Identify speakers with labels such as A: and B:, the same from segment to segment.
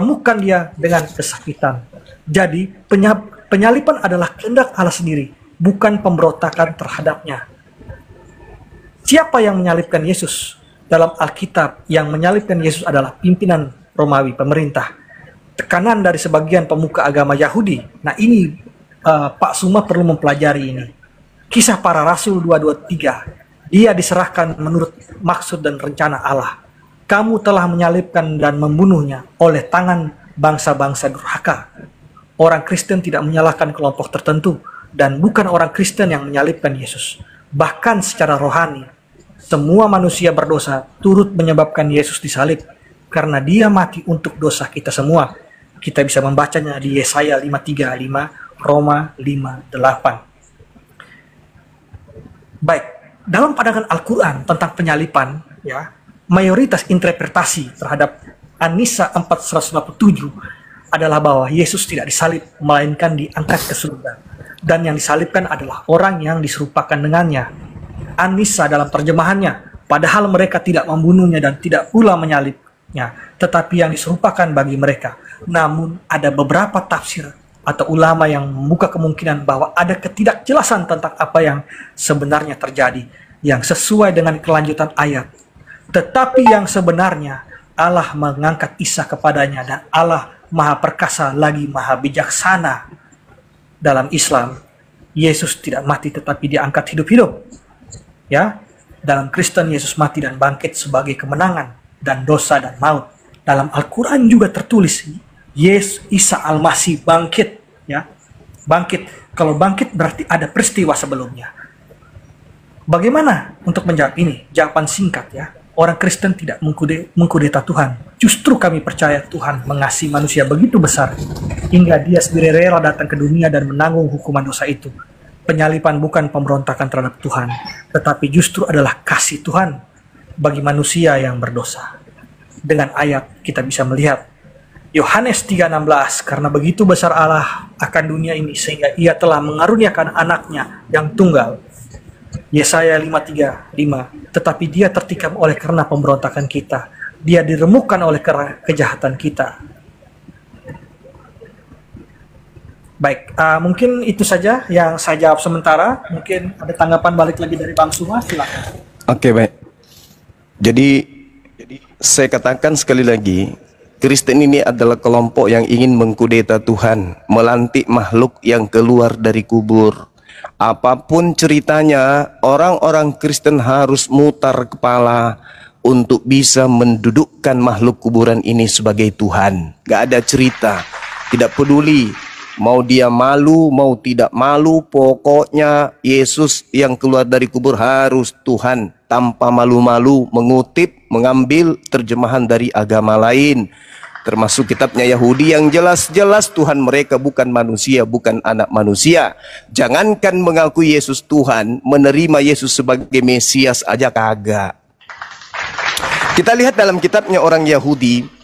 A: mempertemukan dia dengan kesakitan. Jadi penyaliban adalah kehendak Allah sendiri, bukan pemberontakan terhadapnya. Siapa yang menyalibkan Yesus? Dalam Alkitab, yang menyalibkan Yesus adalah pimpinan Romawi, pemerintah. Tekanan dari sebagian pemuka agama Yahudi. Nah ini Pak Suma perlu mempelajari ini. Kisah Para Rasul 223. Dia diserahkan menurut maksud dan rencana Allah. Kamu telah menyalibkan dan membunuhnya oleh tangan bangsa-bangsa durhaka. Orang Kristen tidak menyalahkan kelompok tertentu, dan bukan orang Kristen yang menyalibkan Yesus. Bahkan secara rohani, semua manusia berdosa turut menyebabkan Yesus disalib, karena dia mati untuk dosa kita semua. Kita bisa membacanya di Yesaya 5:3-5, Roma 5:8. Baik, dalam pandangan Al-Quran tentang penyaliban, ya, mayoritas interpretasi terhadap An-Nisa 4:157 adalah bahwa Yesus tidak disalib, melainkan diangkat ke surga. Dan yang disalibkan adalah orang yang diserupakan dengannya. An-Nisa dalam terjemahannya, padahal mereka tidak membunuhnya dan tidak pula menyalibnya, tetapi yang diserupakan bagi mereka. Namun ada beberapa tafsir atau ulama yang membuka kemungkinan bahwa ada ketidakjelasan tentang apa yang sebenarnya terjadi, yang sesuai dengan kelanjutan ayat. Tetapi yang sebenarnya, Allah mengangkat Isa kepadanya, dan Allah Maha Perkasa lagi Maha Bijaksana. Dalam Islam, Yesus tidak mati tetapi diangkat hidup-hidup. Ya, dalam Kristen Yesus mati dan bangkit sebagai kemenangan dan dosa dan maut. Dalam Al-Quran juga tertulis, Yesus Isa Al-Masih bangkit. Ya, bangkit. Kalau bangkit berarti ada peristiwa sebelumnya. Bagaimana untuk menjawab ini? Jawaban singkat ya. Orang Kristen tidak mengkudeta Tuhan. Justru kami percaya Tuhan mengasihi manusia begitu besar hingga dia sendiri rela datang ke dunia dan menanggung hukuman dosa itu. Penyaliban bukan pemberontakan terhadap Tuhan, tetapi justru adalah kasih Tuhan bagi manusia yang berdosa. Dengan ayat kita bisa melihat Yohanes 3:16, karena begitu besar Allah akan dunia ini sehingga ia telah mengaruniakan anaknya yang tunggal. Yesaya 5:3-5, tetapi dia tertikam oleh karena pemberontakan kita, dia diremukkan oleh karena kejahatan kita. Baik, mungkin itu saja yang saya jawab sementara. Mungkin ada tanggapan balik lagi dari Bang Suma, silakan.
B: Oke, baik. Jadi saya katakan sekali lagi, Kristen ini adalah kelompok yang ingin mengkudeta Tuhan, melantik makhluk yang keluar dari kubur. Apapun ceritanya, orang-orang Kristen harus mutar kepala untuk bisa mendudukkan makhluk kuburan ini sebagai Tuhan. Gak ada cerita, tidak peduli mau dia malu, mau tidak malu, pokoknya Yesus yang keluar dari kubur harus Tuhan, tanpa malu-malu mengutip, mengambil terjemahan dari agama lain, termasuk kitabnya Yahudi yang jelas-jelas Tuhan mereka bukan manusia, bukan anak manusia. Jangankan mengakui Yesus Tuhan, menerima Yesus sebagai Mesias aja kagak. Kita lihat dalam kitabnya orang Yahudi,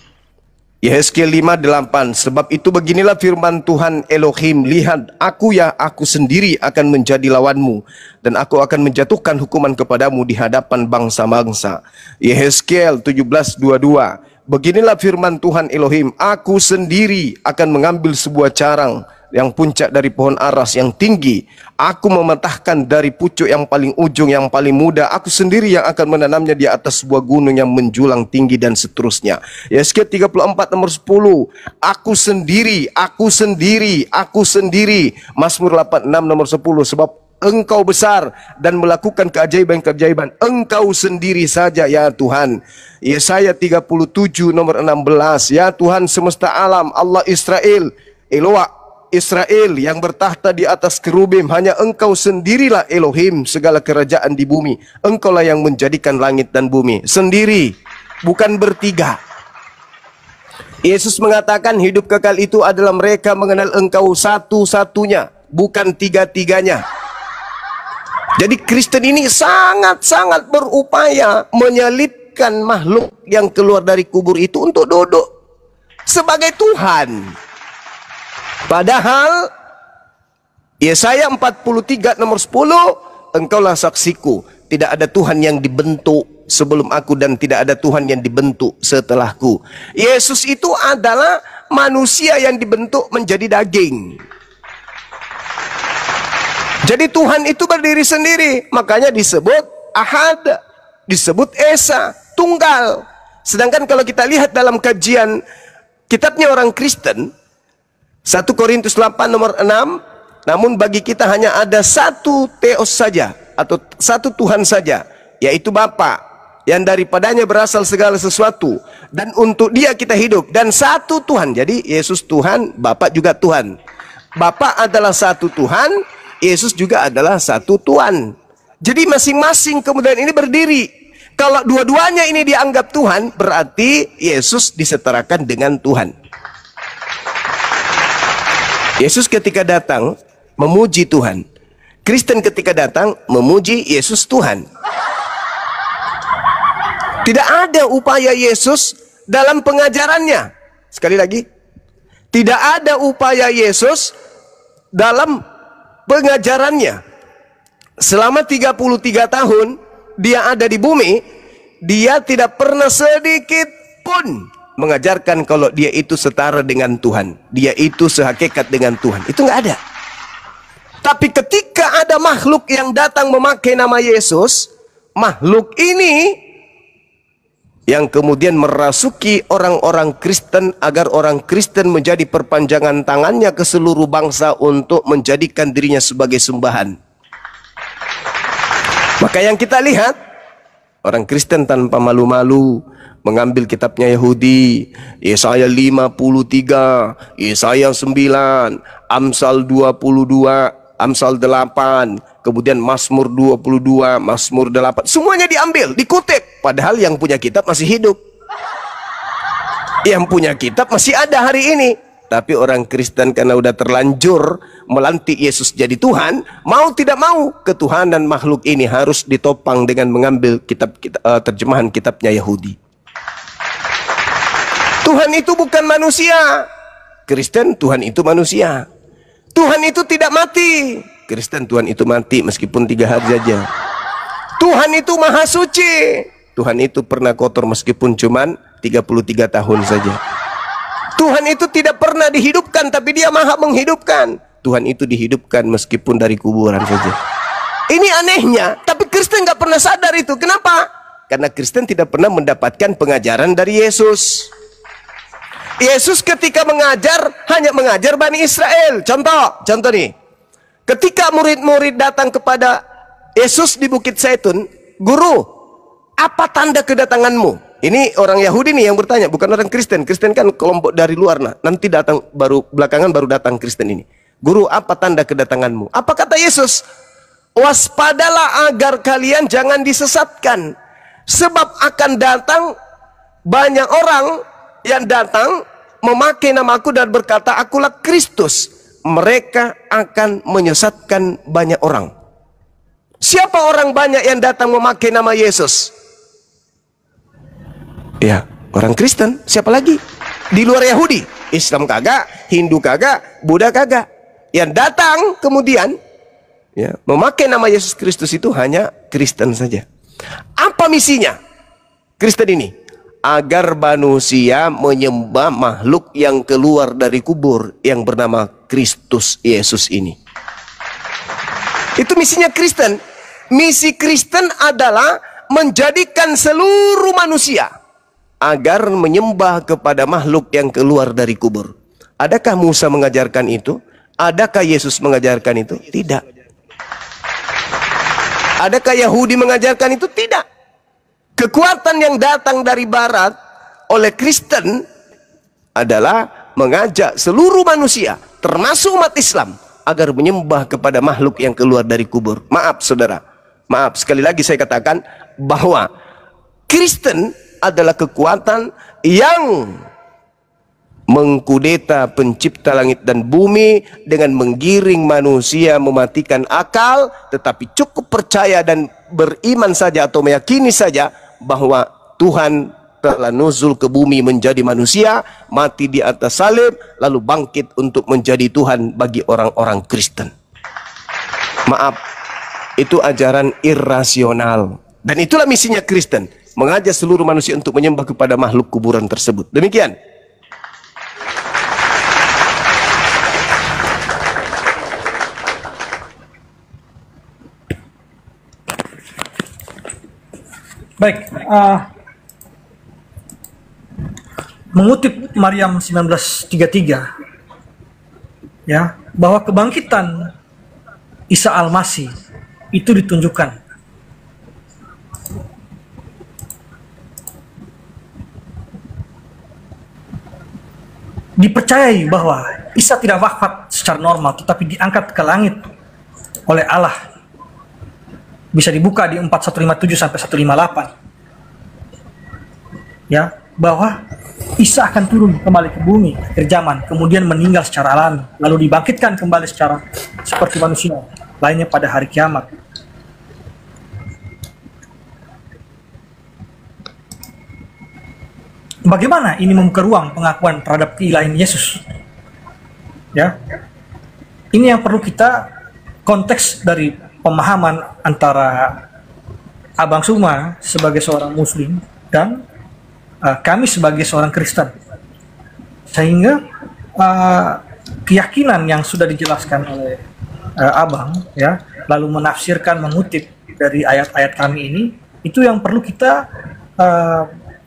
B: Yehezkiel 5:8, sebab itu beginilah firman Tuhan Elohim, lihat aku sendiri akan menjadi lawanmu, dan aku akan menjatuhkan hukuman kepadamu di hadapan bangsa-bangsa. Yehezkiel 17:22, beginilah firman Tuhan Elohim, aku sendiri akan mengambil sebuah carang yang puncak dari pohon aras yang tinggi, aku mematahkan dari pucuk yang paling ujung yang paling muda, aku sendiri yang akan menanamnya di atas sebuah gunung yang menjulang tinggi, dan seterusnya. Yesaya 34:10, aku sendiri, aku sendiri, aku sendiri. Mazmur 86:10, sebab Engkau besar dan melakukan keajaiban-keajaiban, Engkau sendiri saja ya Tuhan. Yesaya 37:16, ya Tuhan semesta alam, Allah Israel, Eloah Israel yang bertahta di atas kerubim, hanya Engkau sendirilah Elohim segala kerajaan di bumi. Engkaulah yang menjadikan langit dan bumi sendiri, bukan bertiga. Yesus mengatakan hidup kekal itu adalah mereka mengenal Engkau satu-satunya, bukan tiga-tiganya. Jadi Kristen ini sangat-sangat berupaya menyalibkan makhluk yang keluar dari kubur itu untuk duduk sebagai Tuhan. Padahal Yesaya 43:10, engkaulah saksiku, tidak ada Tuhan yang dibentuk. sebelum aku dan tidak ada Tuhan yang dibentuk setelahku. Yesus itu adalah manusia yang dibentuk menjadi daging. Jadi Tuhan itu berdiri sendiri, makanya disebut Ahad, disebut Esa, tunggal. Sedangkan kalau kita lihat dalam kajian kitabnya orang Kristen, 1 Korintus 8 nomor 6, namun bagi kita hanya ada satu Theos saja, atau satu Tuhan saja, yaitu Bapa, yang daripadanya berasal segala sesuatu, dan untuk Dia kita hidup, dan satu Tuhan. Jadi Yesus Tuhan, Bapa juga Tuhan. Bapa adalah satu Tuhan, Yesus juga adalah satu Tuhan. Jadi masing-masing kemudian ini berdiri. Kalau dua-duanya ini dianggap Tuhan, berarti Yesus disetarakan dengan Tuhan. Yesus ketika datang memuji Tuhan. Kristen ketika datang memuji Yesus Tuhan. Tidak ada upaya Yesus dalam pengajarannya. Sekali lagi, tidak ada upaya Yesus dalam pengajarannya. Selama 33 tahun Dia ada di bumi, Dia tidak pernah sedikit pun mengajarkan kalau Dia itu setara dengan Tuhan, Dia itu sehakikat dengan Tuhan. Itu nggak ada. Tapi ketika ada makhluk yang datang memakai nama Yesus, makhluk ini yang kemudian merasuki orang-orang Kristen agar orang Kristen menjadi perpanjangan tangannya ke seluruh bangsa untuk menjadikan dirinya sebagai sembahan. Maka yang kita lihat, orang Kristen tanpa malu-malu mengambil kitabnya Yahudi, Yesaya 53, Yesaya 9, Amsal 22, Amsal 8, kemudian Mazmur 22, Mazmur 8, semuanya diambil, dikutip, padahal yang punya kitab masih hidup. Yang punya kitab masih ada hari ini. Tapi orang Kristen karena udah terlanjur melantik Yesus jadi Tuhan, mau tidak mau ketuhanan makhluk ini harus ditopang dengan mengambil terjemahan kitabnya Yahudi. Tuhan itu bukan manusia. Kristen, Tuhan itu manusia. Tuhan itu tidak mati. Kristen, Tuhan itu mati meskipun 3 hari saja. Tuhan itu maha suci. Tuhan itu pernah kotor meskipun cuman 33 tahun saja. Tuhan itu tidak pernah dihidupkan, tapi Dia maha menghidupkan. Tuhan itu dihidupkan meskipun dari kuburan saja. Ini anehnya, tapi Kristen nggak pernah sadar itu. Kenapa? Karena Kristen tidak pernah mendapatkan pengajaran dari Yesus. Yesus ketika mengajar, hanya mengajar Bani Israel. Contoh nih. Ketika murid-murid datang kepada Yesus di Bukit Zaitun, Guru, apa tanda kedatanganmu? Ini orang Yahudi nih yang bertanya, bukan orang Kristen. Kristen kan kelompok dari luar, nah. Nanti datang belakangan baru datang Kristen ini. Guru, apa tanda kedatanganmu? Apa kata Yesus? Waspadalah agar kalian jangan disesatkan. Sebab akan datang banyak orang yang datang memakai namaku dan berkata, akulah Kristus. Mereka akan menyesatkan banyak orang. Siapa orang banyak yang datang memakai nama Yesus? Ya, orang Kristen. Siapa lagi? Di luar Yahudi. Islam kagak, Hindu kagak, Buddha kagak. Yang datang kemudian ya, memakai nama Yesus Kristus itu hanya Kristen saja. Apa misinya Kristen ini? Agar manusia menyembah makhluk yang keluar dari kubur yang bernama Kristus Yesus ini. Itu misinya Kristen. Misi Kristen adalah menjadikan seluruh manusia agar menyembah kepada makhluk yang keluar dari kubur. Adakah Musa mengajarkan itu? Adakah Yesus mengajarkan itu? Tidak. Adakah Yahudi mengajarkan itu? Tidak. Kekuatan yang datang dari barat oleh Kristen adalah mengajak seluruh manusia, termasuk umat Islam, agar menyembah kepada makhluk yang keluar dari kubur. Maaf saudara, maaf, sekali lagi saya katakan bahwa Kristen adalah kekuatan yang mengkudeta pencipta langit dan bumi dengan menggiring manusia mematikan akal, tetapi cukup percaya dan beriman saja atau meyakini saja bahwa Tuhan telah nuzul ke bumi menjadi manusia, mati di atas salib, lalu bangkit untuk menjadi Tuhan bagi orang-orang Kristen. Maaf, itu ajaran irasional, Dan itulah misinya Kristen, mengajak seluruh manusia untuk menyembah kepada makhluk kuburan tersebut. Demikian.
A: Baik, mengutip Maryam 1933, ya, bahwa kebangkitan Isa Al-Masih itu ditunjukkan dipercayai bahwa Isa tidak wafat secara normal tetapi diangkat ke langit oleh Allah. Bisa dibuka di 4157 sampai 158. Ya, bahwa Isa akan turun kembali ke bumi akhir zaman, kemudian meninggal secara alami, lalu dibangkitkan kembali secara seperti manusia lainnya pada hari kiamat. Bagaimana ini membuka ruang pengakuan terhadap keilahian Yesus? Ya, ini yang perlu kita konteks dari pemahaman antara Abang Suma sebagai seorang Muslim dan kami sebagai seorang Kristen, sehingga keyakinan yang sudah dijelaskan oleh Abang, ya, lalu menafsirkan, mengutip dari ayat-ayat kami ini, itu yang perlu kita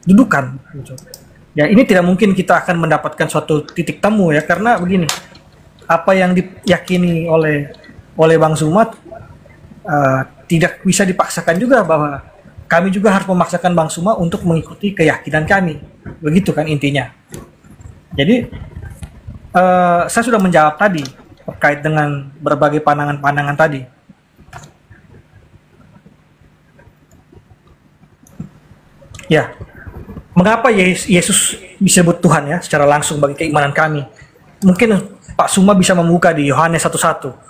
A: dudukan. Gitu. Ya, ini tidak mungkin kita akan mendapatkan suatu titik temu, ya, karena begini, apa yang diyakini oleh Bang Sumat tidak bisa dipaksakan juga, bahwa kami juga harus memaksakan Bang Suma untuk mengikuti keyakinan kami. Begitu kan intinya. Jadi saya sudah menjawab tadi terkait dengan berbagai pandangan-pandangan tadi. Ya, mengapa Yesus disebut Tuhan, ya, secara langsung bagi keimanan kami? Mungkin Pak Suma bisa membuka di Yohanes 1:1.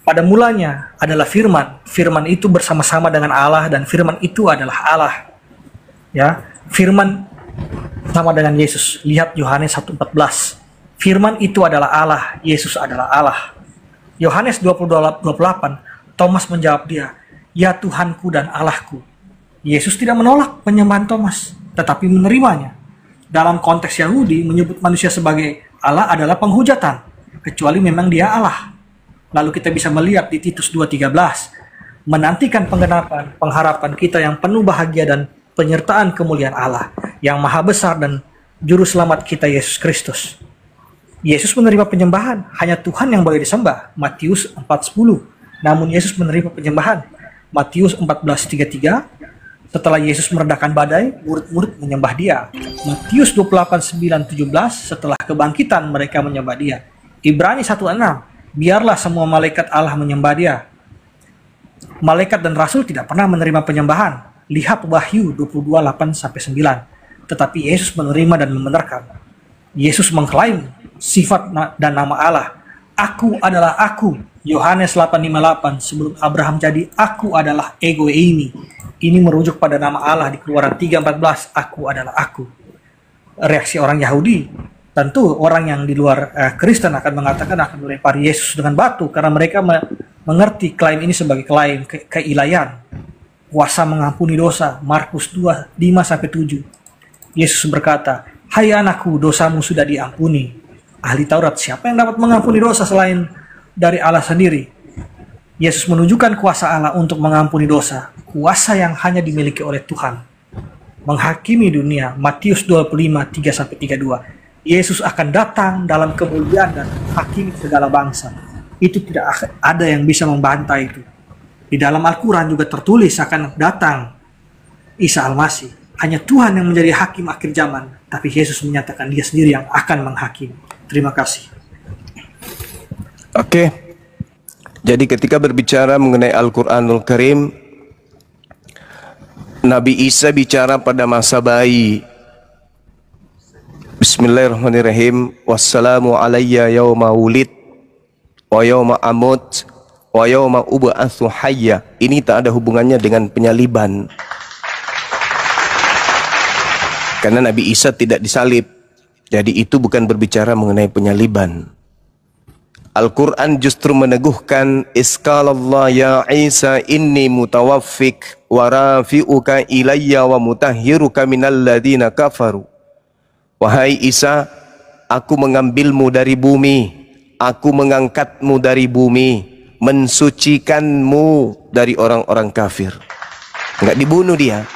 A: Pada mulanya adalah firman, firman itu bersama-sama dengan Allah dan firman itu adalah Allah. Ya, firman sama dengan Yesus. Lihat Yohanes 1:14. Firman itu adalah Allah, Yesus adalah Allah. Yohanes 20:28, Thomas menjawab dia, "Ya Tuhanku dan Allahku." Yesus tidak menolak penyembahan Thomas, tetapi menerimanya. Dalam konteks Yahudi, menyebut manusia sebagai Allah adalah penghujatan, kecuali memang dia Allah. Lalu kita bisa melihat di Titus 2:13, menantikan penggenapan pengharapan kita yang penuh bahagia dan penyertaan kemuliaan Allah yang maha besar dan juru selamat kita Yesus Kristus. Yesus menerima penyembahan, hanya Tuhan yang boleh disembah, Matius 4:10. Namun Yesus menerima penyembahan, Matius 14:33. Setelah Yesus meredakan badai, murid-murid menyembah dia, Matius 28:9-17. Setelah kebangkitan mereka menyembah dia, Ibrani 1:6. Biarlah semua malaikat Allah menyembah dia. Malaikat dan rasul tidak pernah menerima penyembahan. Lihat Wahyu 22:8-9. Tetapi Yesus menerima dan membenarkan. Yesus mengklaim sifat dan nama Allah. Aku adalah aku. Yohanes 8:58. Sebelum Abraham jadi, aku adalah ego eimi. Ini merujuk pada nama Allah di Keluaran 3:14. Aku adalah aku. Reaksi orang Yahudi, tentu orang yang di luar Kristen akan mengatakan akan melempari Yesus dengan batu, karena mereka mengerti klaim ini sebagai klaim keilahian, kuasa mengampuni dosa. Markus 2:5-7. Yesus berkata, "Hai anakku, dosamu sudah diampuni." Ahli Taurat, siapa yang dapat mengampuni dosa selain dari Allah sendiri? Yesus menunjukkan kuasa Allah untuk mengampuni dosa, kuasa yang hanya dimiliki oleh Tuhan. Menghakimi dunia, Matius 25:3-32. Yesus akan datang dalam kemuliaan dan hakimi segala bangsa. Itu tidak ada yang bisa membantah itu. Di dalam Al-Quran juga tertulis akan datang Isa Al-Masih. Hanya Tuhan yang menjadi hakim akhir zaman, tapi Yesus menyatakan dia sendiri yang akan menghakimi. Terima kasih.
B: Oke. Jadi ketika berbicara mengenai Al-Quranul Karim, Nabi Isa bicara pada masa bayi. Bismillahirrahmanirrahim. Wassalamu alayya yawma wulid wa yawma amut wa yawma ub'atsu hayya. Ini tak ada hubungannya dengan penyaliban, karena Nabi Isa tidak disalib. Jadi itu bukan berbicara mengenai penyaliban. Al-Quran justru meneguhkan, Iskalallah ya Isa inni mutawaffik wa rafi'uka ilayya wa mutahhiruka minal ladzina kafaru. Wahai Isa, aku mengambilmu dari bumi, aku mengangkatmu dari bumi, mensucikanmu dari orang-orang kafir. Enggak dibunuh dia,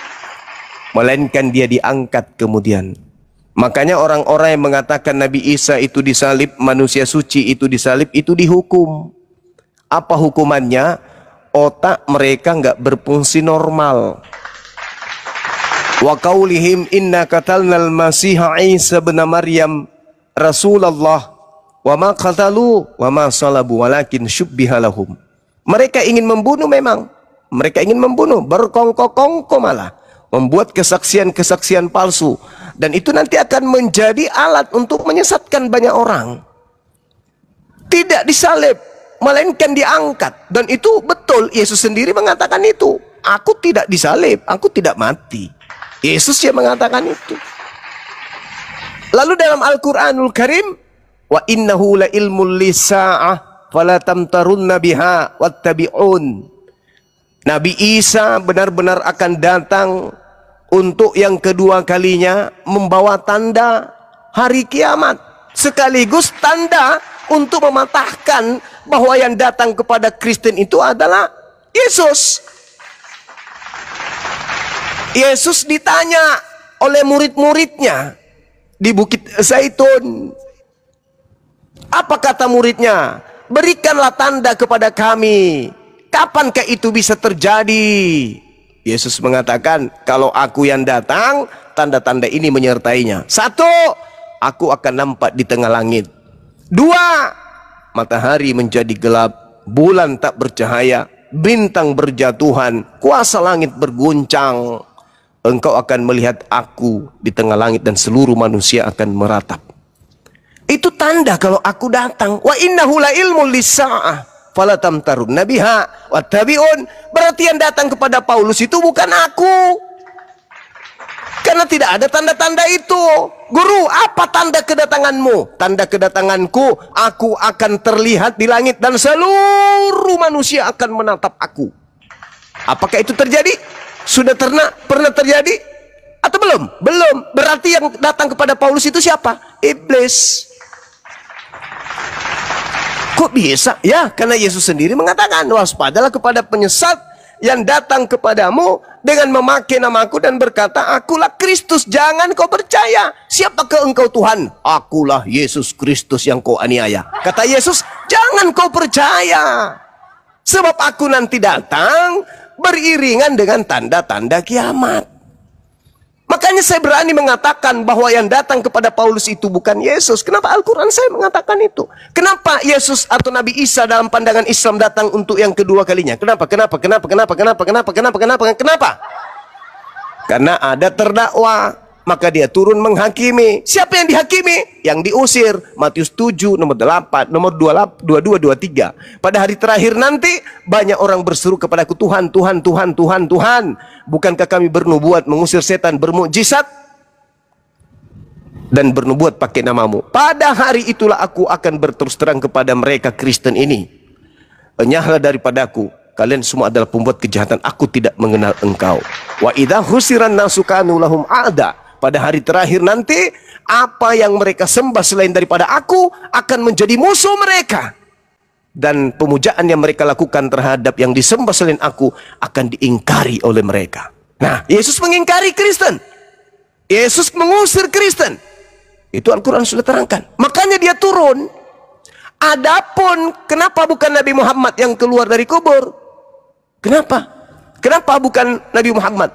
B: melainkan dia diangkat kemudian. Makanya orang-orang yang mengatakan Nabi Isa itu disalib, manusia suci itu disalib, itu dihukum. Apa hukumannya? Otak mereka enggak berfungsi normal. Wa qaulihim inna qatalnal masiha Isa bin Maryam Rasulullah wa ma qatalu wa ma salabu walakin syubbiha lahum. Mereka ingin membunuh memang. Mereka ingin membunuh, berkongko-kongko malah membuat kesaksian-kesaksian palsu, dan itu nanti akan menjadi alat untuk menyesatkan banyak orang. Tidak disalib, melainkan diangkat, dan itu betul. Yesus sendiri mengatakan itu. Aku tidak disalib, aku tidak mati. Yesus yang mengatakan itu. Lalu dalam Al-Quranul Karim, wa innahu la ilmul lisa'ah fala tamtarunna biha wattabi'un. Nabi Isa benar-benar akan datang untuk yang kedua kalinya, membawa tanda hari kiamat, sekaligus tanda untuk mematahkan bahwa yang datang kepada Kristen itu adalah Yesus. Yesus ditanya oleh murid-muridnya di Bukit Zaitun. Apa kata muridnya? Berikanlah tanda kepada kami. Kapankah itu bisa terjadi? Yesus mengatakan, kalau aku yang datang, tanda-tanda ini menyertainya. 1, aku akan nampak di tengah langit. 2, matahari menjadi gelap, bulan tak bercahaya, bintang berjatuhan, kuasa langit berguncang. Engkau akan melihat aku di tengah langit dan seluruh manusia akan meratap. Itu tanda kalau aku datang. Wa innahu la ilmul lisa'ah fala tamtarunna biha wattabi'un. Berarti yang datang kepada Paulus itu bukan aku. Karena tidak ada tanda-tanda itu. Guru, apa tanda kedatanganmu? Tanda kedatanganku, aku akan terlihat di langit dan seluruh manusia akan menatap aku. Apakah itu terjadi? Sudah pernah terjadi? Atau belum? Belum. Berarti yang datang kepada Paulus itu siapa? Iblis. Kok bisa? Ya, karena Yesus sendiri mengatakan, waspadalah kepada penyesat yang datang kepadamu dengan memakai namaku dan berkata, akulah Kristus, jangan kau percaya. Siapakah engkau Tuhan? Akulah Yesus Kristus yang kau aniaya. Kata Yesus, jangan kau percaya. Sebab aku nanti datang beriringan dengan tanda-tanda kiamat. Makanya saya berani mengatakan bahwa yang datang kepada Paulus itu bukan Yesus. Kenapa Al-Quran saya mengatakan itu? Kenapa Yesus atau Nabi Isa dalam pandangan Islam datang untuk yang kedua kalinya? Kenapa? Karena ada terdakwa, maka dia turun menghakimi. Siapa yang dihakimi? Yang diusir. Matius 7, nomor 8, nomor 22, 23. Pada hari terakhir nanti, banyak orang berseru kepadaku, Tuhan, Tuhan, Tuhan, Tuhan, Tuhan. Bukankah kami bernubuat mengusir setan, bermukjizat, dan bernubuat pakai namamu? Pada hari itulah aku akan berterus terang kepada mereka Kristen ini. Enyahlah daripadaku. Kalian semua adalah pembuat kejahatan. Aku tidak mengenal engkau. Wa idza husiran nasu kanu lahum a'da. Pada hari terakhir nanti, apa yang mereka sembah selain daripada aku akan menjadi musuh mereka. Dan pemujaan yang mereka lakukan terhadap yang disembah selain aku akan diingkari oleh mereka. Nah, Yesus mengingkari Kristen. Yesus mengusir Kristen. Itu Al-Quran sudah terangkan. Makanya dia turun. Adapun kenapa bukan Nabi Muhammad yang keluar dari kubur? Kenapa? Kenapa bukan Nabi Muhammad?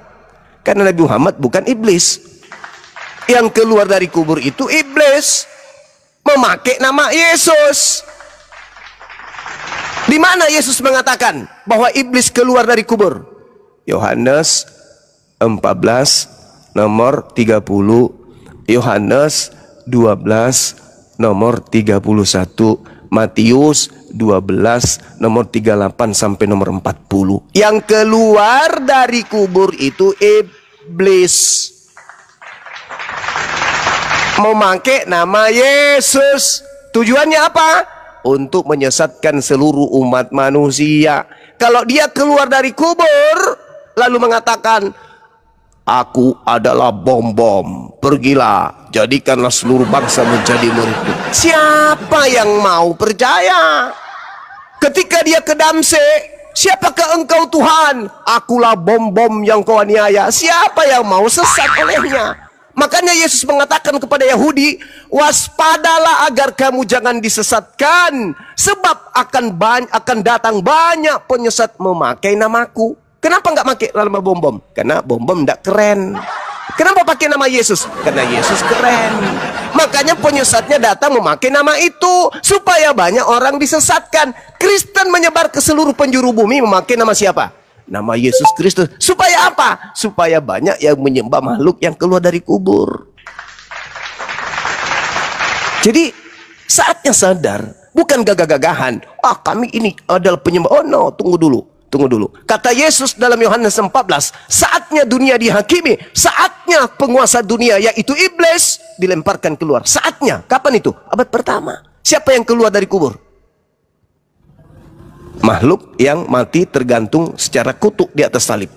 B: Karena Nabi Muhammad bukan iblis. Yang keluar dari kubur itu iblis, memakai nama Yesus. Di mana Yesus mengatakan bahwa iblis keluar dari kubur? Yohanes 14 nomor 30, Yohanes 12 nomor 31, Matius 12 nomor 38 sampai nomor 40. Yang keluar dari kubur itu iblis, memakai nama Yesus. Tujuannya apa? Untuk menyesatkan seluruh umat manusia. Kalau dia keluar dari kubur, lalu mengatakan, aku adalah bom-bom, pergilah, jadikanlah seluruh bangsa menjadi muridku. Siapa yang mau percaya? Ketika dia ke Damsyik, siapakah engkau Tuhan? Akulah bom-bom yang kau aniaya. Siapa yang mau sesat olehnya? Makanya Yesus mengatakan kepada Yahudi, waspadalah agar kamu jangan disesatkan, sebab akan datang banyak penyesat memakai namaku. Kenapa nggak pakai nama bom-bom? Karena bom-bom nggak keren. Kenapa pakai nama Yesus? Karena Yesus keren. Makanya penyesatnya datang memakai nama itu, supaya banyak orang disesatkan. Kristen menyebar ke seluruh penjuru bumi memakai nama siapa? Nama Yesus Kristus. Supaya apa? Supaya banyak yang menyembah makhluk yang keluar dari kubur. Jadi saatnya sadar, bukan gagah-gagahan. Kami ini adalah penyembah. Oh no, tunggu dulu. Kata Yesus dalam Yohanes 14, saatnya dunia dihakimi, saatnya penguasa dunia yaitu iblis dilemparkan keluar. Saatnya. Kapan itu? Abad pertama. Siapa yang keluar dari kubur? Makhluk yang mati tergantung secara kutuk di atas salib.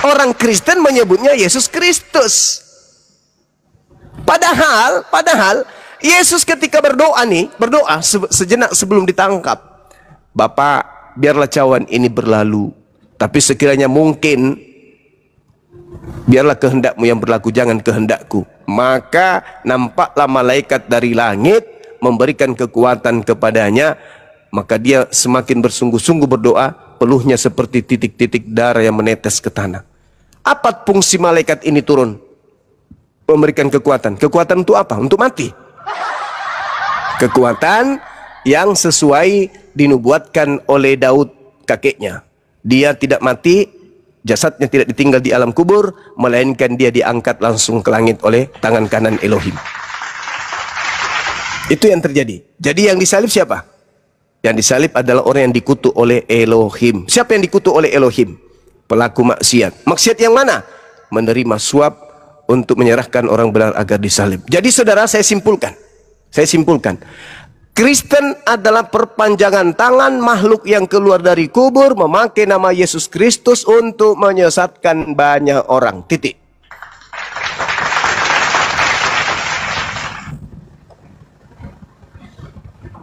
B: Orang Kristen menyebutnya Yesus Kristus. Padahal Yesus ketika berdoa sejenak sebelum ditangkap, Bapa, biarlah cawan ini berlalu, tapi sekiranya mungkin biarlah kehendakmu yang berlaku, jangan kehendakku. Maka nampaklah malaikat dari langit memberikan kekuatan kepadanya. Maka dia semakin bersungguh-sungguh berdoa, peluhnya seperti titik-titik darah yang menetes ke tanah. Apa fungsi malaikat ini turun? Memberikan kekuatan. Kekuatan untuk apa? Untuk mati. Kekuatan yang sesuai dinubuatkan oleh Daud kakeknya. Dia tidak mati, jasadnya tidak ditinggal di alam kubur, melainkan dia diangkat langsung ke langit oleh tangan kanan Elohim. Itu yang terjadi. Jadi yang disalib siapa? Yang disalib adalah orang yang dikutuk oleh Elohim. Siapa yang dikutuk oleh Elohim? Pelaku maksiat. Maksiat yang mana? Menerima suap untuk menyerahkan orang benar agar disalib. Jadi saudara, saya simpulkan. Kristen adalah perpanjangan tangan makhluk yang keluar dari kubur memakai nama Yesus Kristus untuk menyesatkan banyak orang. Titik.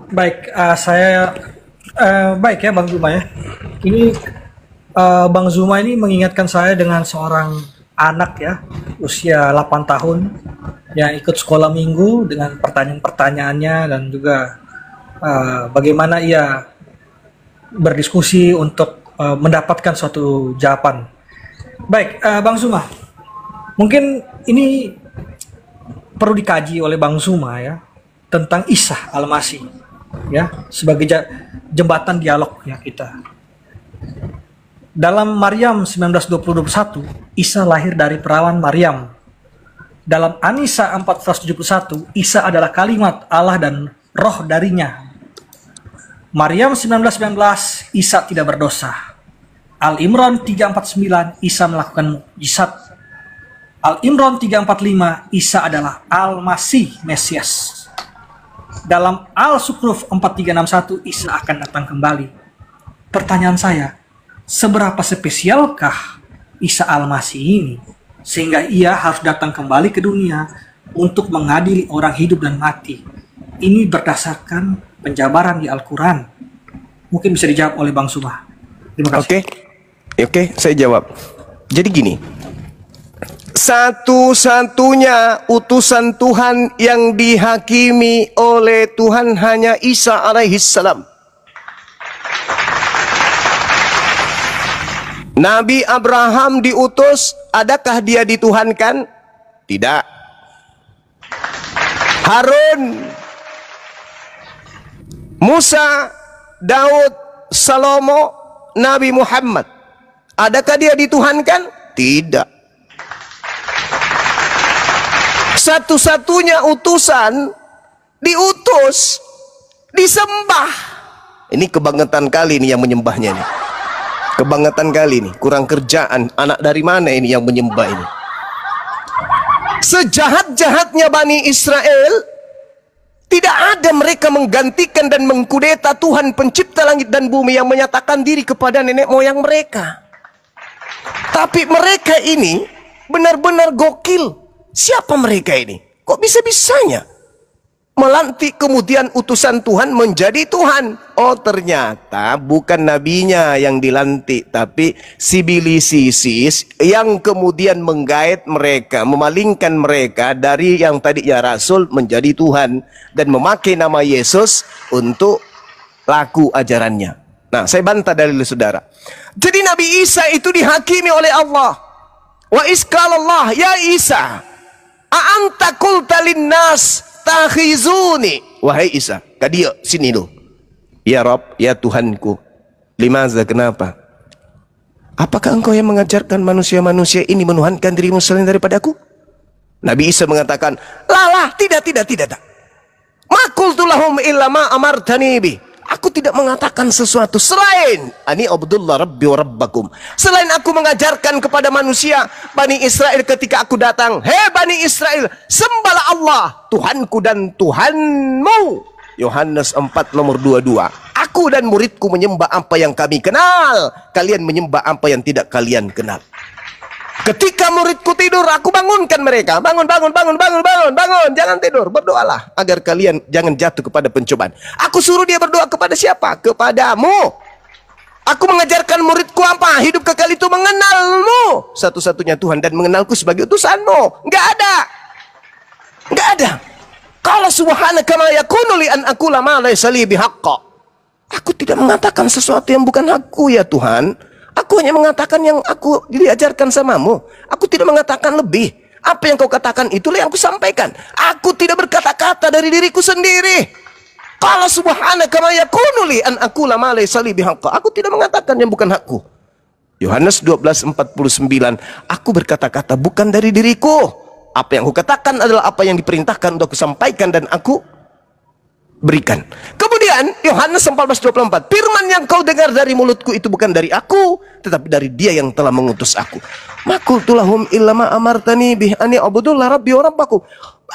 A: Baik, baik ya Bang Zuma ya. Ini Bang Zuma ini mengingatkan saya dengan seorang anak ya, usia 8 tahun yang ikut sekolah minggu dengan pertanyaan-pertanyaannya dan juga bagaimana ia berdiskusi untuk mendapatkan suatu jawaban. Baik, Bang Zuma, mungkin ini perlu dikaji oleh Bang Zuma ya tentang Isa Al-Masih. Ya, sebagai jembatan dialog ya kita. Dalam Maryam 19:21, Isa lahir dari perawan Maryam. Dalam An-Nisa 4:71, Isa adalah kalimat Allah dan roh darinya. Maryam 19:19, Isa tidak berdosa. Al-Imran 3:49, Isa melakukan mukjizat. Al-Imran 3:45, Isa adalah Al-Masih, Mesias. Dalam Al-Sukruf 4361, Isa akan datang kembali. Pertanyaan saya, seberapa spesialkah Isa Al-Masih ini sehingga ia harus datang kembali ke dunia untuk mengadili orang hidup dan mati? Ini berdasarkan penjabaran di Al-Quran. Mungkin bisa dijawab oleh Bang Zuma. Terima kasih.
B: Oke, saya jawab. Jadi gini, satu-satunya utusan Tuhan yang dihakimi oleh Tuhan hanya Isa alaihissalam. Nabi Abraham diutus, adakah dia dituhankan? Tidak. Harun, Musa, Daud, Salomo, Nabi Muhammad, adakah dia dituhankan? Tidak. Satu-satunya utusan diutus, disembah. Ini kebangetan kali ini yang menyembahnya ini. Kebangetan kali ini, kurang kerjaan. Anak dari mana ini yang menyembah ini? Sejahat-jahatnya Bani Israel, tidak ada mereka menggantikan dan mengkudeta Tuhan pencipta langit dan bumi yang menyatakan diri kepada nenek moyang mereka. Tapi mereka ini benar-benar gokil. Siapa mereka ini? Kok bisa-bisanya melantik kemudian utusan Tuhan menjadi Tuhan? Oh, ternyata bukan nabinya yang dilantik, tapi si Bilisisis yang kemudian menggait mereka, memalingkan mereka dari yang tadinya Rasul menjadi Tuhan, dan memakai nama Yesus untuk laku ajarannya. Nah, saya bantah dalil saudara. Jadi Nabi Isa itu dihakimi oleh Allah. Wa iskalallah ya Isa, a'anta qulta linnas takhizuni. Wahai Isa, kadia sini lo. Ya Rabb, ya Tuhanku. Limaza, kenapa? Apakah engkau yang mengajarkan manusia-manusia ini menuhankan dirimu selain daripadaku? Nabi Isa mengatakan, "Lalah, tidak. Ma qultu lahum illa ma amartani bi." Aku tidak mengatakan sesuatu selain ani Abdullah Rabbi wa Rabbakum. Selain aku mengajarkan kepada manusia Bani Israel ketika aku datang, "Hei Bani Israel, sembahlah Allah, Tuhanku dan Tuhanmu." Yohanes 4 nomor 22. Aku dan muridku menyembah apa yang kami kenal, kalian menyembah apa yang tidak kalian kenal. Ketika muridku tidur, aku bangunkan mereka. Bangun. Jangan tidur, berdoalah agar kalian jangan jatuh kepada pencobaan. Aku suruh dia berdoa kepada siapa? Kepadamu. Aku mengajarkan muridku apa? Hidup kekal itu mengenalmu, satu-satunya Tuhan, dan mengenalku sebagai utusanmu. Enggak ada. Qala subhanaka ma yakunu li an aqula ma laysa li bihaqqa. Aku tidak mengatakan sesuatu yang bukan hakku ya Tuhan. Aku hanya mengatakan yang aku diajarkan samamu. Aku tidak mengatakan lebih. Apa yang kau katakan itulah yang aku sampaikan. Aku tidak berkata-kata dari diriku sendiri. Qala subhanaka ma yakunu li an aqula ma laysa li bihaqqa. Aku tidak mengatakan yang bukan hakku. Yohanes 12:49. Aku berkata-kata bukan dari diriku. Apa yang aku katakan adalah apa yang diperintahkan untuk aku sampaikan dan aku berikan. Kemudian Yohanes 14:24, firman yang kau dengar dari mulutku itu bukan dari aku, tetapi dari dia yang telah mengutus aku. Maqultu lahum illa ma amartani bih ani Abdullah Rabbi wa Rabbakum.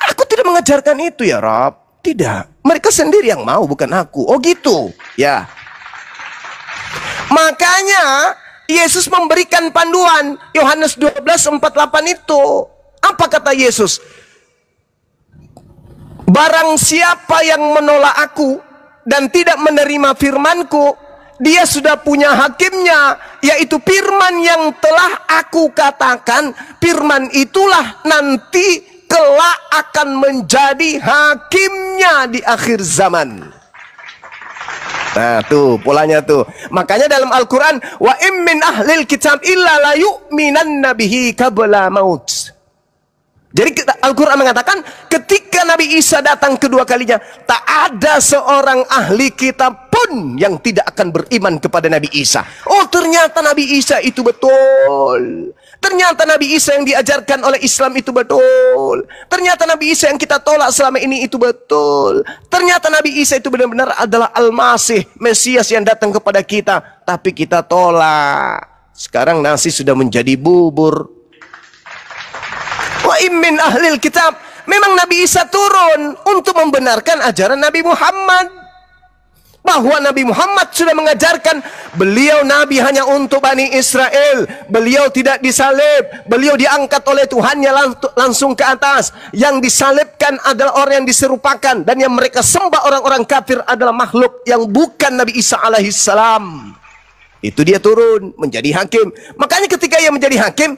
B: Aku tidak mengajarkan itu ya Rabb. Tidak, mereka sendiri yang mau, bukan aku. Oh gitu ya. Makanya Yesus memberikan panduan. Yohanes 12:48 itu, apa kata Yesus? Barang siapa yang menolak aku dan tidak menerima firmanku, dia sudah punya hakimnya, yaitu firman yang telah aku katakan. Firman itulah nanti kelak akan menjadi hakimnya di akhir zaman. Nah tuh polanya tuh. Makanya dalam Al-Quran, wa im min ahlil kitab illa la yu'minanna bihi qabla maut. Jadi Al-Quran mengatakan ketika Nabi Isa datang kedua kalinya, tak ada seorang ahli kitab pun yang tidak akan beriman kepada Nabi Isa. Oh, ternyata Nabi Isa itu betul. Ternyata Nabi Isa yang diajarkan oleh Islam itu betul. Ternyata Nabi Isa yang kita tolak selama ini itu betul. Ternyata Nabi Isa itu benar-benar adalah Al-Masih, Mesias yang datang kepada kita. Tapi kita tolak. Sekarang nasi sudah menjadi bubur. Wa immin ahlil kitab. Memang Nabi Isa turun untuk membenarkan ajaran Nabi Muhammad. Bahwa Nabi Muhammad sudah mengajarkan beliau Nabi hanya untuk Bani Israel. Beliau tidak disalib. Beliau diangkat oleh Tuhannya langsung ke atas. Yang disalibkan adalah orang yang diserupakan. Dan yang mereka sembah orang-orang kafir adalah makhluk yang bukan Nabi Isa alaihissalam. Itu dia turun menjadi hakim. Makanya ketika ia menjadi hakim,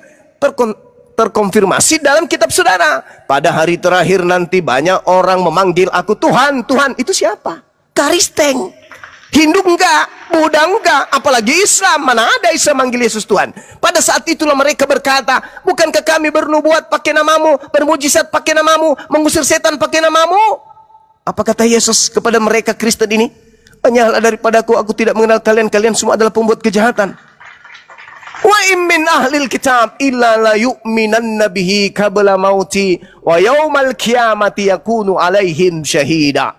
B: terkonfirmasi dalam kitab saudara. Pada hari terakhir nanti banyak orang memanggil aku Tuhan, Tuhan. Itu siapa? Kristen. Hindu enggak, Buddha enggak, apalagi Islam. Mana ada Islam manggil Yesus Tuhan? Pada saat itulah mereka berkata, bukankah kami bernubuat pakai namamu, bermujizat pakai namamu, mengusir setan pakai namamu? Apa kata Yesus kepada mereka Kristen ini? Hanyalah daripadaku, aku tidak mengenal kalian. Kalian semua adalah pembuat kejahatan. Wa min ahlil kitab illa la yu'minanna bihi qabla mauti wa yaumal qiyamati yakunu alaihim syahida.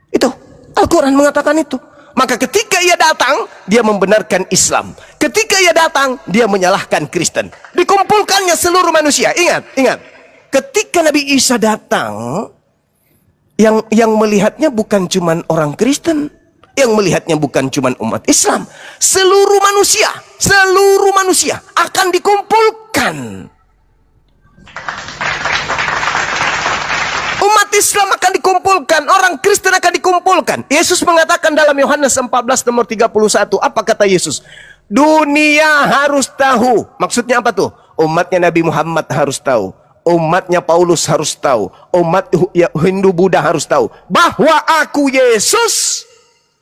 B: Itu Al-Quran mengatakan itu. Maka ketika ia datang, dia membenarkan Islam. Ketika ia datang, dia menyalahkan Kristen. Dikumpulkannya seluruh manusia. Ingat. Ketika Nabi Isa datang, yang melihatnya bukan cuma orang Kristen. Yang melihatnya bukan cuma umat Islam, seluruh manusia akan dikumpulkan. Umat Islam akan dikumpulkan, orang Kristen akan dikumpulkan. Yesus mengatakan dalam Yohanes 14 nomor 31, apa kata Yesus? Dunia harus tahu. Maksudnya apa tuh? Umatnya Nabi Muhammad harus tahu. Umatnya Paulus harus tahu. Umat Hindu Buddha harus tahu bahwa aku Yesus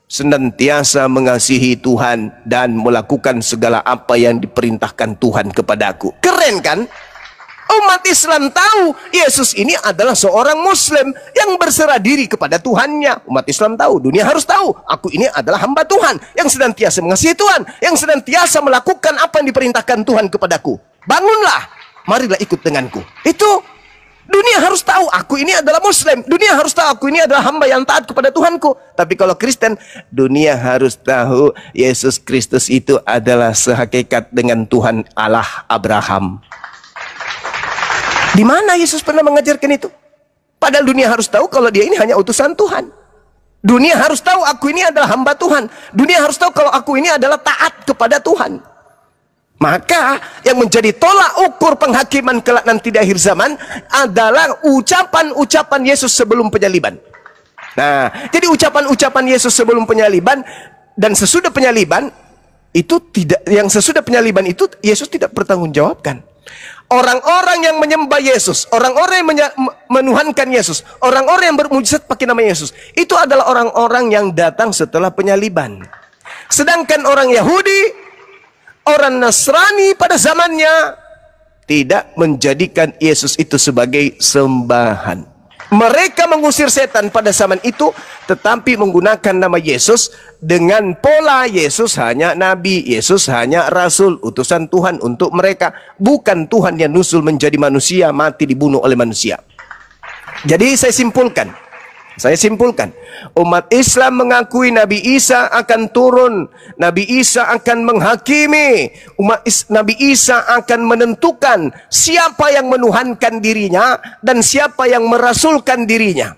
B: senantiasa mengasihi Tuhan dan melakukan segala apa yang diperintahkan Tuhan kepadaku. Keren kan? Umat Islam tahu Yesus ini adalah seorang Muslim yang berserah diri kepada Tuhannya. Umat Islam tahu, dunia harus tahu, aku ini adalah hamba Tuhan yang senantiasa mengasihi Tuhan, yang senantiasa melakukan apa yang diperintahkan Tuhan kepadaku. Bangunlah, marilah ikut denganku. Itu dunia harus tahu aku ini adalah Muslim. Dunia harus tahu aku ini adalah hamba yang taat kepada Tuhanku. Tapi kalau Kristen, dunia harus tahu Yesus Kristus itu adalah sehakikat dengan Tuhan Allah Abraham. Di mana Yesus pernah mengajarkan itu? Padahal dunia harus tahu kalau dia ini hanya utusan Tuhan. Dunia harus tahu aku ini adalah hamba Tuhan. Dunia harus tahu kalau aku ini adalah taat kepada Tuhan. Maka yang menjadi tolak ukur penghakiman kelak nanti di akhir zaman adalah ucapan-ucapan Yesus sebelum penyaliban. Nah, jadi ucapan-ucapan Yesus sebelum penyaliban dan sesudah penyaliban itu tidak, yang sesudah penyaliban itu Yesus tidak bertanggungjawabkan. Orang-orang yang menyembah Yesus, orang-orang yang menuhankan Yesus, orang-orang yang bermujizat pakai nama Yesus, itu adalah orang-orang yang datang setelah penyaliban. Sedangkan orang Yahudi, orang Nasrani pada zamannya tidak menjadikan Yesus itu sebagai sembahan. Mereka mengusir setan pada zaman itu, tetapi menggunakan nama Yesus dengan pola Yesus hanya nabi, Yesus hanya rasul, utusan Tuhan untuk mereka. Bukan Tuhan yang nusul menjadi manusia, mati dibunuh oleh manusia. Jadi saya simpulkan, umat Islam mengakui Nabi Isa akan turun, Nabi Isa akan menghakimi, Nabi Isa akan menentukan siapa yang menuhankan dirinya dan siapa yang merasulkan dirinya.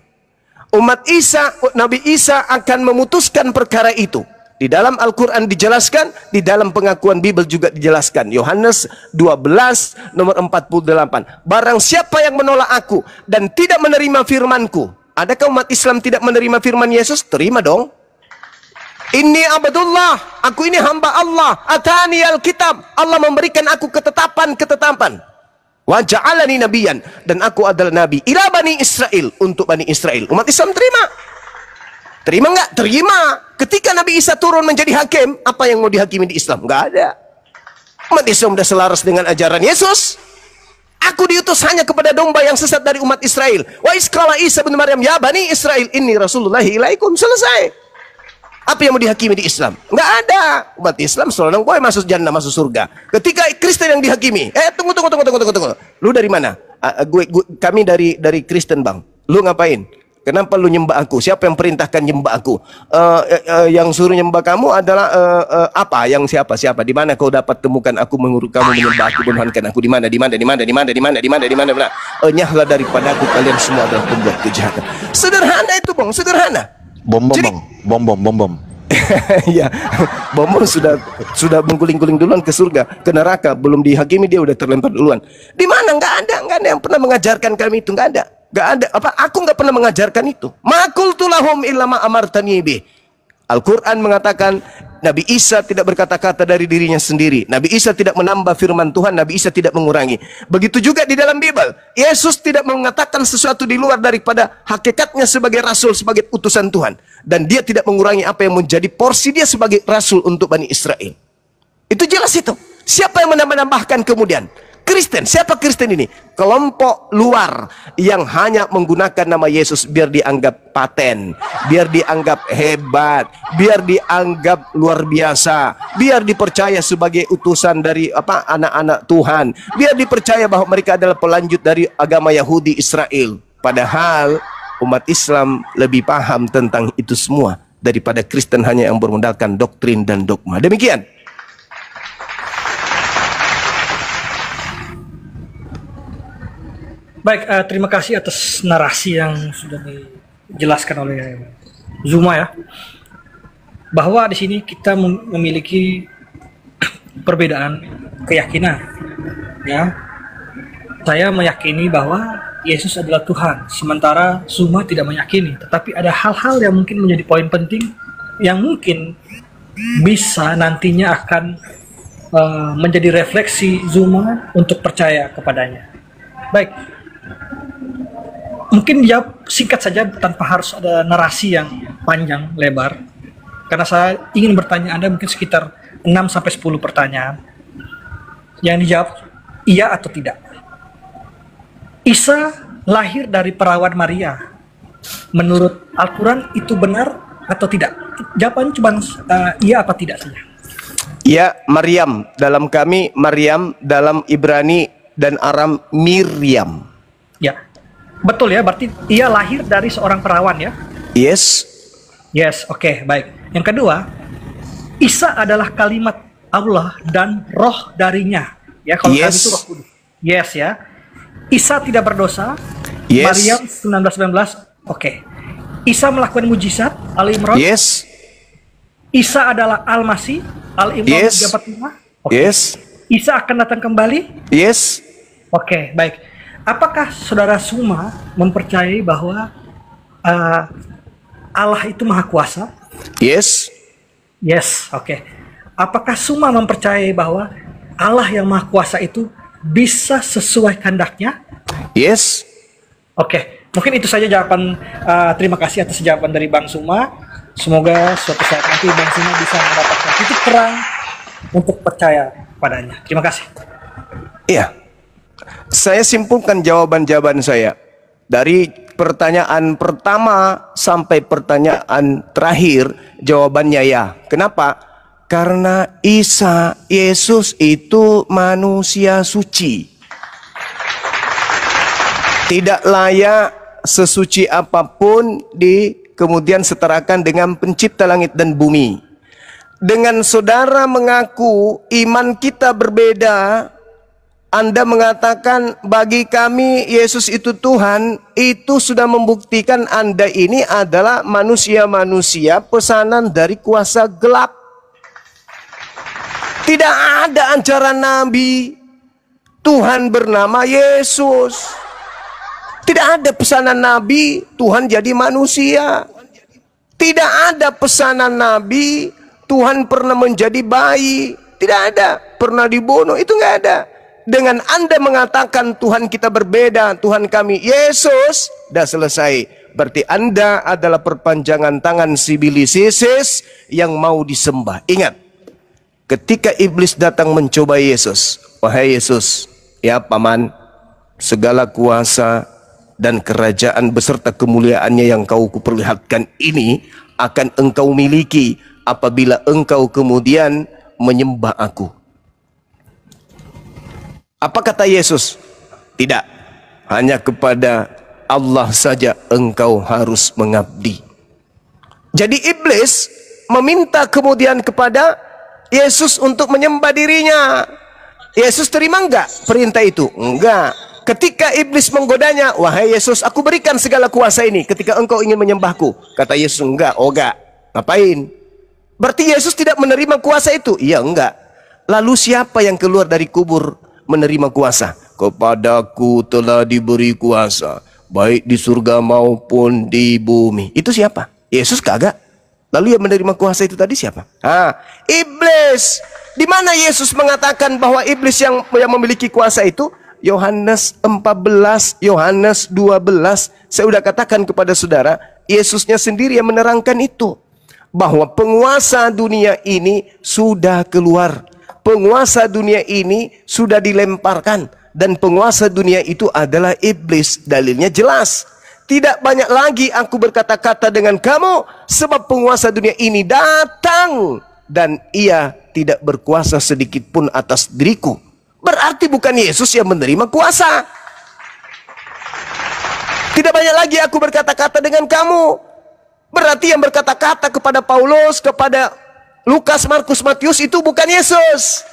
B: Nabi Isa akan memutuskan perkara itu. Di dalam Al-Quran dijelaskan, di dalam pengakuan Bible juga dijelaskan. Yohanes 12 nomor 48. Barang siapa yang menolak aku dan tidak menerima firmanku. Adakah umat Islam tidak menerima firman Yesus? Terima dong. Inni abdullah, aku ini hamba Allah. Atani al-kitab, Allah memberikan aku ketetapan. Wa ja'alani nabiyan, dan aku adalah nabi. Ila Bani Israel, untuk Bani Israel. Umat Islam terima. Terima enggak? Terima. Ketika Nabi Isa turun menjadi hakim, apa yang mau dihakimi di Islam? Enggak ada. Umat Islam sudah selaras dengan ajaran Yesus. Aku diutus hanya kepada domba yang sesat dari umat Israel. Wa isqala Isa bin Maryam, ya Bani Israel, inni rasulullahi ilaikum. Selesai. Apa yang mau dihakimi di Islam? Enggak ada. Umat Islam selalu boy masuk jannah, masuk surga. Ketika Kristen yang dihakimi, tunggu. Lu dari mana? Kami dari Kristen, Bang. Lu ngapain? Kenapa lu nyembah aku? Siapa yang perintahkan nyembah aku? Yang suruh nyembah kamu adalah apa? Yang siapa? Di mana kau dapat temukan aku menyuruh kamu menyembah aku, menuhankan aku? Di mana? Nyahlah daripada aku, kalian semua adalah pembuat kejahatan. Sederhana itu, Bang, sederhana. Bom. Ya, bom sudah mengguling-guling duluan ke surga, ke neraka, belum dihakimi dia udah terlempar duluan. Di mana? Nggak ada yang pernah mengajarkan kami itu, nggak ada. Aku nggak pernah mengajarkan itu. Ma qultu lahum illa ma amartani bih. Al-Quran mengatakan Nabi Isa tidak berkata-kata dari dirinya sendiri. Nabi Isa tidak menambah firman Tuhan. Nabi Isa tidak mengurangi. Begitu juga di dalam Bible. Yesus tidak mengatakan sesuatu di luar daripada hakikatnya sebagai rasul, sebagai utusan Tuhan. Dan dia tidak mengurangi apa yang menjadi porsi dia sebagai rasul untuk Bani Israel. Itu jelas itu. Siapa yang menambahkan kemudian? Kristen. Siapa Kristen ini? Kelompok luar yang hanya menggunakan nama Yesus biar dianggap paten, biar dianggap hebat, biar dianggap luar biasa, biar dipercaya sebagai utusan dari anak-anak Tuhan, biar dipercaya bahwa mereka adalah pelanjut dari agama Yahudi Israel. Padahal umat Islam lebih paham tentang itu semua daripada Kristen hanya yang bermodalkan doktrin dan dogma. Demikian.
A: Baik, terima kasih atas narasi yang sudah dijelaskan oleh Zuma ya. bahwa di sini kita memiliki perbedaan keyakinan. Ya, saya meyakini bahwa Yesus adalah Tuhan, sementara Zuma tidak meyakini. Tetapi ada hal-hal yang mungkin menjadi poin penting yang mungkin bisa nantinya akan menjadi refleksi Zuma untuk percaya kepadanya. Baik, mungkin jawab singkat saja tanpa harus ada narasi yang panjang lebar, karena saya ingin bertanya Anda mungkin sekitar 6-10 pertanyaan yang dijawab iya atau tidak. Isa lahir dari perawan Maria, menurut Al-Quran itu benar atau tidak? Jawabannya cuma iya apa tidak saja.
B: Ya, Maryam, dalam kami Maryam, dalam Ibrani dan Aram Miriam.
A: Ya, betul ya, berarti ia lahir dari seorang perawan ya?
B: Yes.
A: Yes, oke, baik. Yang kedua, Isa adalah kalimat Allah dan roh darinya. Ya, kalau kami itu roh kudus. Yes ya. Isa tidak berdosa.
B: Yes.
A: Maryam 19:19. Oke. Isa melakukan mujizat. Al-Imran.
B: Yes.
A: Isa adalah Al-Masih. Al-Imran 3:45. Okay.
B: Yes.
A: Isa akan datang kembali.
B: Yes.
A: Oke, baik. Apakah saudara Zuma mempercayai bahwa Allah itu maha kuasa?
B: Yes.
A: Yes, oke. Apakah Zuma mempercayai bahwa Allah yang maha kuasa itu bisa sesuai kehendaknya?
B: Yes.
A: Oke, mungkin itu saja jawaban. Terima kasih atas jawaban dari Bang Zuma. Semoga suatu saat nanti Bang Zuma bisa mendapatkan titik terang untuk percaya padanya. Terima kasih.
B: Iya. Saya simpulkan jawaban-jawaban saya dari pertanyaan pertama sampai pertanyaan terakhir, jawabannya ya. Kenapa? Karena Isa, Yesus itu manusia suci. Tidak layak sesuci apapun kemudian setarakan dengan pencipta langit dan bumi. Dengan saudara mengaku iman kita berbeda, Anda mengatakan bagi kami Yesus itu Tuhan, itu sudah membuktikan Anda ini adalah manusia-manusia pesanan dari kuasa gelap. Tidak ada ajaran Nabi Tuhan bernama Yesus. Tidak ada pesanan Nabi Tuhan jadi manusia. Tidak ada pesanan Nabi Tuhan pernah menjadi bayi. Tidak ada. Pernah dibunuh, itu nggak ada. Dengan Anda mengatakan Tuhan kita berbeda, Tuhan kami Yesus, dah selesai. Berarti Anda adalah perpanjangan tangan Sibilis Isis yang mau disembah. Ingat, ketika iblis datang mencoba Yesus, wahai Yesus, ya paman, segala kuasa dan kerajaan beserta kemuliaannya yang kau kuperlihatkan ini akan engkau miliki apabila engkau kemudian menyembah aku. Apa kata Yesus? Tidak, hanya kepada Allah saja engkau harus mengabdi. Jadi iblis meminta kemudian kepada Yesus untuk menyembah dirinya. Yesus terima enggak perintah itu? Enggak. Ketika iblis menggodanya, wahai Yesus, aku berikan segala kuasa ini ketika engkau ingin menyembahku. Kata Yesus, enggak, oh enggak. Ngapain? Berarti Yesus tidak menerima kuasa itu? Iya, enggak. Lalu siapa yang keluar dari kubur menerima kuasa? Kepadaku telah diberi kuasa, baik di surga maupun di bumi. Itu siapa? Yesus kagak. Lalu yang menerima kuasa itu tadi siapa? Iblis. Di mana Yesus mengatakan bahwa iblis yang memiliki kuasa itu? Yohanes 14, Yohanes 12. Saya sudah katakan kepada saudara, Yesusnya sendiri yang menerangkan itu, bahwa penguasa dunia ini sudah keluar. Penguasa dunia ini sudah dilemparkan, dan penguasa dunia itu adalah iblis. Dalilnya jelas. Tidak banyak lagi aku berkata-kata dengan kamu, sebab penguasa dunia ini datang dan ia tidak berkuasa sedikit pun atas diriku. Berarti bukan Yesus yang menerima kuasa. Tidak banyak lagi aku berkata-kata dengan kamu. Berarti yang berkata-kata kepada Paulus, kepada Lukas, Markus, Matius itu bukan Yesus.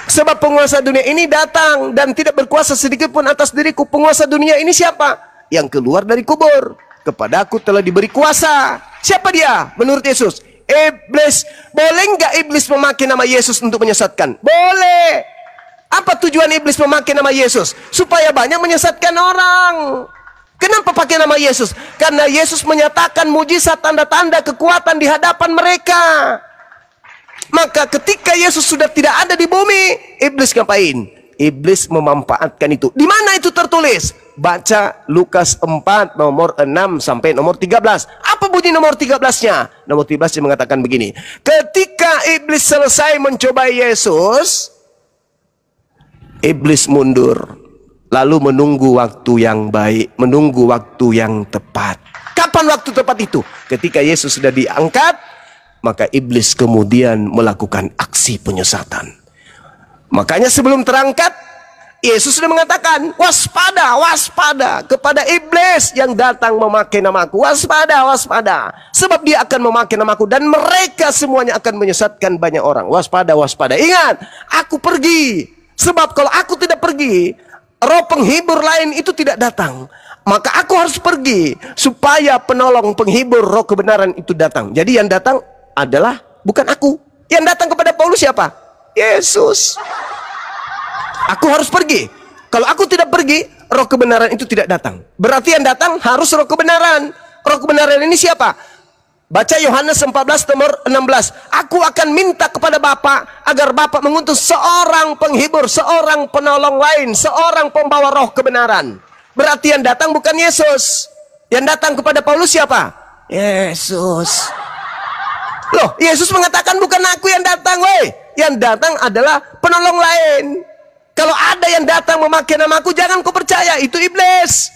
B: Sebab penguasa dunia ini datang dan tidak berkuasa sedikit pun atas diriku. Penguasa dunia ini siapa? Yang keluar dari kubur. Kepada aku telah diberi kuasa. Siapa dia menurut Yesus? Iblis, boleh nggak iblis memakai nama Yesus untuk menyesatkan? Boleh. Apa tujuan iblis memakai nama Yesus? Supaya banyak menyesatkan orang. Kenapa pakai nama Yesus? Karena Yesus menyatakan mujizat, tanda-tanda, kekuatan di hadapan mereka. Maka ketika Yesus sudah tidak ada di bumi, iblis ngapain? Iblis memanfaatkan itu. Di mana itu tertulis? Baca Lukas 4 nomor 6 sampai nomor 13. Apa bunyi nomor 13-nya? Nomor 13 yang mengatakan begini. Ketika iblis selesai mencobai Yesus, iblis mundur. Lalu menunggu waktu yang baik, menunggu waktu yang tepat. Kapan waktu tepat itu? Ketika Yesus sudah diangkat, maka iblis kemudian melakukan aksi penyesatan. Makanya sebelum terangkat, Yesus sudah mengatakan, waspada, waspada kepada iblis yang datang memakai namaku. Waspada, waspada. Sebab dia akan memakai namaku dan mereka semuanya akan menyesatkan banyak orang. Waspada, waspada. Ingat, aku pergi. Sebab kalau aku tidak pergi, roh penghibur lain itu tidak datang. Maka aku harus pergi supaya penolong penghibur roh kebenaran itu datang. Jadi yang datang adalah bukan aku. Yang datang kepada Paulus siapa? Yesus. Aku harus pergi. Kalau aku tidak pergi, roh kebenaran itu tidak datang. Berarti yang datang harus roh kebenaran. Roh kebenaran ini siapa? Baca Yohanes 14 nomor 16. Aku akan minta kepada Bapa agar Bapa mengutus seorang penghibur, seorang penolong lain, seorang pembawa roh kebenaran. Berarti yang datang bukan Yesus. Yang datang kepada Paulus siapa? Yesus. Loh, Yesus mengatakan bukan aku yang datang, woi. Yang datang adalah penolong lain. Kalau ada yang datang memakai namaku, jangan kau percaya, itu iblis.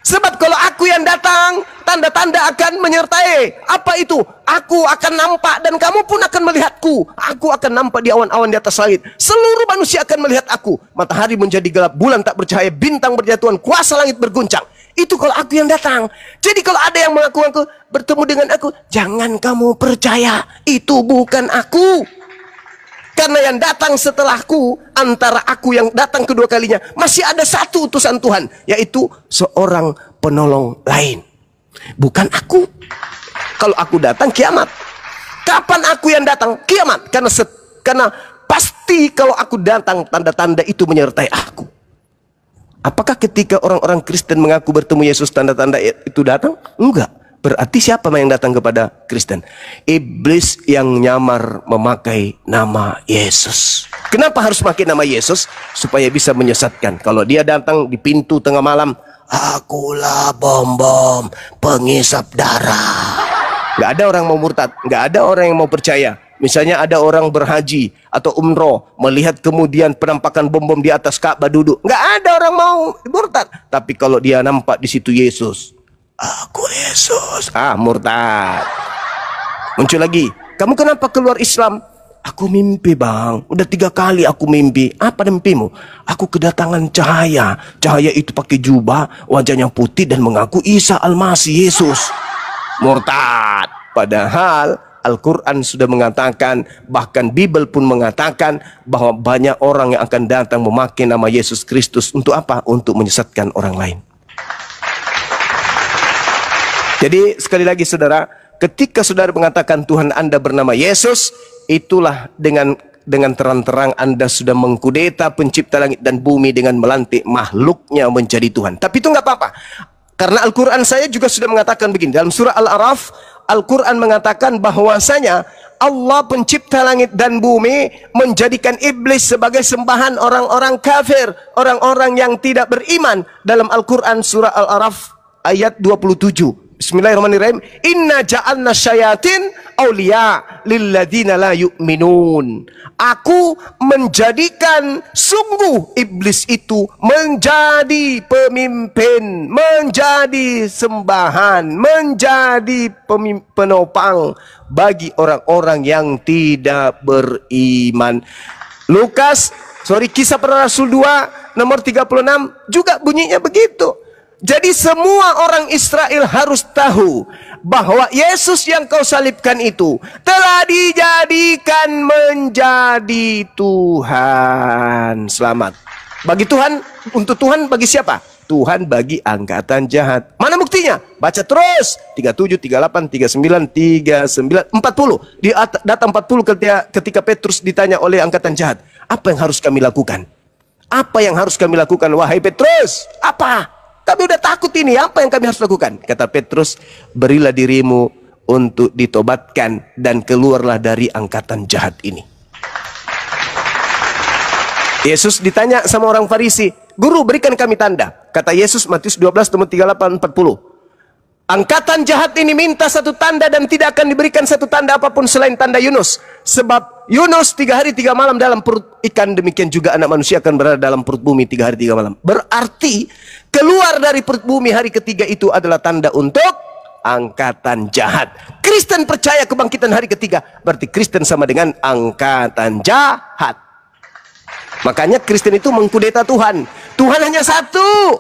B: Sebab kalau aku yang datang, tanda-tanda akan menyertai. Apa itu? Aku akan nampak dan kamu pun akan melihatku. Aku akan nampak di awan-awan di atas langit. Seluruh manusia akan melihat aku. Matahari menjadi gelap, bulan tak bercahaya, bintang berjatuhan, kuasa langit berguncang. Itu kalau aku yang datang. Jadi kalau ada yang mengaku-ngaku bertemu dengan aku, jangan kamu percaya, itu bukan aku. Karena yang datang setelahku, antara aku yang datang kedua kalinya, masih ada satu utusan Tuhan, yaitu seorang penolong lain. Bukan aku. Kalau aku datang, kiamat. Kapan aku yang datang? Kiamat. Karena pasti kalau aku datang, tanda-tanda itu menyertai aku. Apakah ketika orang-orang Kristen mengaku bertemu Yesus, tanda-tanda itu datang? Enggak. Berarti siapa yang datang kepada Kristen? Iblis yang nyamar memakai nama Yesus. Kenapa harus pakai nama Yesus? Supaya bisa menyesatkan. Kalau dia datang di pintu tengah malam, akulah bom-bom pengisap darah. Nggak ada orang mau murtad, nggak ada orang yang mau percaya. Misalnya ada orang berhaji atau umroh, melihat kemudian penampakan bom-bom di atas Ka'bah duduk. Nggak ada orang mau murtad. Tapi kalau dia nampak di situ Yesus, aku Yesus, murtad. Muncul lagi, kamu kenapa keluar Islam? Aku mimpi bang, udah 3 kali aku mimpi. Apa mimpimu? Aku kedatangan cahaya. Cahaya itu pakai jubah, wajahnya putih dan mengaku Isa Al-Masih Yesus. Murtad. Padahal Al-Quran sudah mengatakan, bahkan Bible pun mengatakan bahwa banyak orang yang akan datang memakai nama Yesus Kristus. Untuk apa? Untuk menyesatkan orang lain. Jadi sekali lagi saudara, ketika saudara mengatakan Tuhan Anda bernama Yesus, itulah dengan terang-terang Anda sudah mengkudeta pencipta langit dan bumi dengan melantik makhluknya menjadi Tuhan. Tapi itu nggak apa-apa. Karena Al-Quran saya juga sudah mengatakan begini. Dalam surah Al-Araf, Al-Quran mengatakan bahwasanya Allah pencipta langit dan bumi menjadikan iblis sebagai sembahan orang-orang kafir, orang-orang yang tidak beriman. Dalam Al-Quran surah Al-Araf ayat 27. Bismillahirrahmanirrahim. Inna ja'alna syayatin awliya lilladina la yu'minun. Aku menjadikan sungguh iblis itu menjadi pemimpin, menjadi sembahan, menjadi penopang bagi orang-orang yang tidak beriman. Kisah Para Rasul 2 nomor 36 juga bunyinya begitu. Jadi semua orang Israel harus tahu bahwa Yesus yang kau salibkan itu telah dijadikan menjadi Tuhan. Selamat. Bagi Tuhan, untuk Tuhan bagi siapa? Tuhan bagi angkatan jahat. Mana buktinya? Baca terus. 37, 38, 39, 39, 40. Di data 40 ketika Petrus ditanya oleh angkatan jahat, apa yang harus kami lakukan? Apa yang harus kami lakukan, wahai Petrus? Apa? Kami udah takut ini, apa yang kami harus lakukan? Kata Petrus, berilah dirimu untuk ditobatkan dan keluarlah dari angkatan jahat ini. Yesus ditanya sama orang Farisi, Guru, berikan kami tanda. Kata Yesus, Matius 12, 38, 40. Angkatan jahat ini minta satu tanda dan tidak akan diberikan satu tanda apapun selain tanda Yunus. Sebab Yunus 3 hari 3 malam dalam perut ikan, demikian juga anak manusia akan berada dalam perut bumi 3 hari 3 malam. Berarti keluar dari perut bumi hari ketiga itu adalah tanda untuk angkatan jahat. Kristen percaya kebangkitan hari ketiga, berarti Kristen sama dengan angkatan jahat. Makanya Kristen itu mengkudeta Tuhan. Tuhan hanya satu.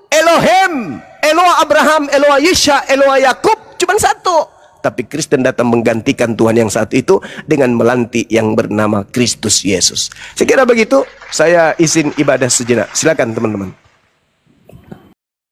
B: Elohim, Eloah Abraham, Eloah Yisha, Eloah Yakub, cuma satu. Tapi Kristen datang menggantikan Tuhan yang satu itu dengan melantik yang bernama Kristus Yesus. Saya kira begitu. Saya izin ibadah sejenak. Silakan teman-teman.